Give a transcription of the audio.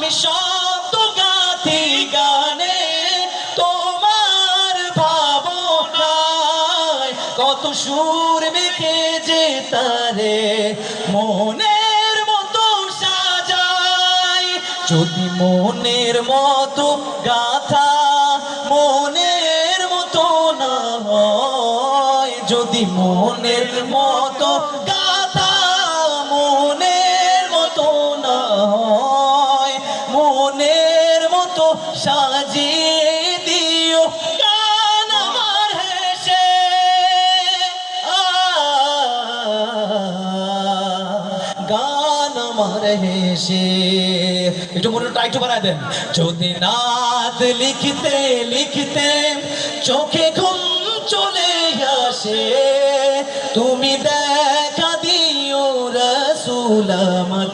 আমি শব্দ গাথি গানে তোমার ভাবনায়, কত সুর মেখে যে তারে মনের মতো সাজাই। যদি মনের মতো গাথা মনের মতো না হয়, যদি মনের মতো গাথা মনের মতো না হয়, মনের মতো সাজিয়ে দিও গান আমার হেসে। গান আমার হেসে। একটু মনটা একটু বাড়ায় দেন। যদি নাত লিখতে লিখতে চোখে ঘুম চলে আসে, তুমি দেখা দিও রাসূল আমার।